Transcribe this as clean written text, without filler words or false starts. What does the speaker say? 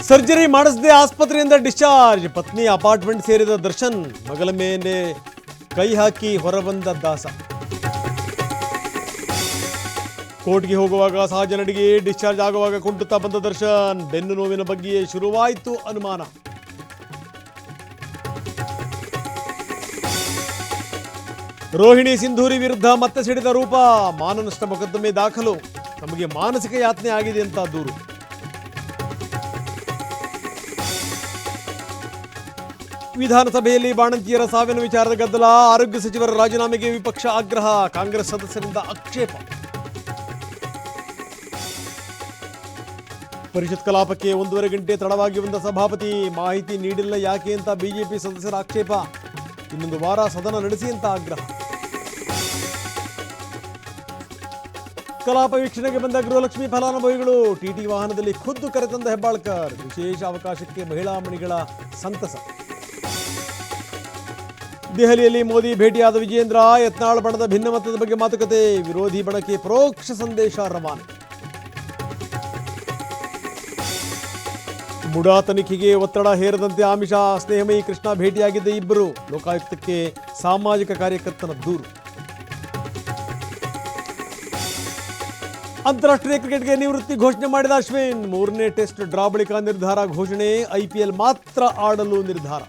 Surgery ಮಾಡಿಸದೆ ಆಸ್ಪತ್ರೆಯಿಂದ discharge. ಪತ್ನಿ apartment ಸೇರಿದ ದರ್ಶನ್ ಮಗಳ ಮೇಲೆ ಕೈ ಹಾಕಿ ಹೊರಬಂದ ದಾಸ. ಕೋರ್ಟ್ಗೆ ಹೋಗುವಾಗ ಸಹಜ ನಡಿಗೆ, ಡಿಸ್ಚಾರ್ಜ್ ಆಗುವಾಗ ಕುಂಟುತ್ತಾ ಬಂದ ದರ್ಶನ್. ಬೆನ್ನು ನೋವಿನ ಬಗ್ಗೆಯೇ ಶುರುವಾಯಿತು ಅನುಮಾನ. ರೋಹಿಣಿ ಸಿಂಧೂರಿ ವಿರುದ್ಧ ಮತ್ತೆ ಸಿಡಿದ ರೂಪ. ಮಾನನಷ್ಟ ಮೊಕದ್ದಮೆ ದಾಖಲು. ನಮಗೆ ಮಾನಸಿಕ ಯಾತನೆ ಆಗಿದೆ ಅಂತ ದೂರು. ವಿಧಾನಸಭೆಯಲ್ಲಿ ಬಾಣಂತಿಯರ ಸಾವಿನ ವಿಚಾರದ ಗದ್ದಲ. ಆರೋಗ್ಯ ಸಚಿವರ ರಾಜೀನಾಮೆಗೆ ವಿಪಕ್ಷ ಆಗ್ರಹ. ಕಾಂಗ್ರೆಸ್ ಸದಸ್ಯರಿಂದ ಆಕ್ಷೇಪ. ಪರಿಷತ್ ಕಲಾಪಕ್ಕೆ 1.5 ಗಂಟೆ ತಡವಾಗಿ ಬಂದ ಸಭಾಪತಿ. ಮಾಹಿತಿ ನೀಡಿಲ್ಲ ಯಾಕೆ ಅಂತ ಬಿಜೆಪಿ ಸದಸ್ಯರ ಆಕ್ಷೇಪ. ಇನ್ನೊಂದು ವಾರ ಸದನ ನಡೆಸಿ ಅಂತ ಆಗ್ರಹ. ಕಲಾಪ ವೀಕ್ಷಣೆಗೆ ಬಂದ ಗೃಹಲಕ್ಷ್ಮಿ ಫಲಾನುಭವಿಗಳು. ಟಿಟಿ ವಾಹನದಲ್ಲಿ ಖುದ್ದು ಕರೆತಂದ ಹೆಬ್ಬಾಳ್ಕರ್. ವಿಶೇಷ ಅವಕಾಶಕ್ಕೆ ಮಹಿಳಾ ಮಣಿಗಳ ಸಂತಸ. ದೆಹಲಿಯಲ್ಲಿ ಮೋದಿ ಭೇಟಿಯಾದ ವಿಜೇಂದ್ರ. ಯತ್ನಾಳ್ ಬಣದ ಭಿನ್ನಮತದ ಬಗ್ಗೆ ಮಾತುಕತೆ. ವಿರೋಧಿ ಬಣಕ್ಕೆ ಪರೋಕ್ಷ ಸಂದೇಶ ರವಾನೆ. ಮುಡಾ ತನಿಖೆಗೆ ಒತ್ತಡ ಹೇರದಂತೆ ಆಮಿಷ. ಸ್ನೇಹಮಯಿ ಕೃಷ್ಣ ಭೇಟಿಯಾಗಿದ್ದ ಇಬ್ಬರು. ಲೋಕಾಯುಕ್ತಕ್ಕೆ ಸಾಮಾಜಿಕ ಕಾರ್ಯಕರ್ತನ ದೂರು. ಅಂತಾರಾಷ್ಟ್ರೀಯ ಕ್ರಿಕೆಟ್ಗೆ ನಿವೃತ್ತಿ ಘೋಷಣೆ ಮಾಡಿದ ಅಶ್ವಿನ್. 3ನೇ ಟೆಸ್ಟ್ ಡ್ರಾ ಬಳಿಕ ನಿರ್ಧಾರ ಘೋಷಣೆ. IPL ಮಾತ್ರ ಆಡಲು ನಿರ್ಧಾರ.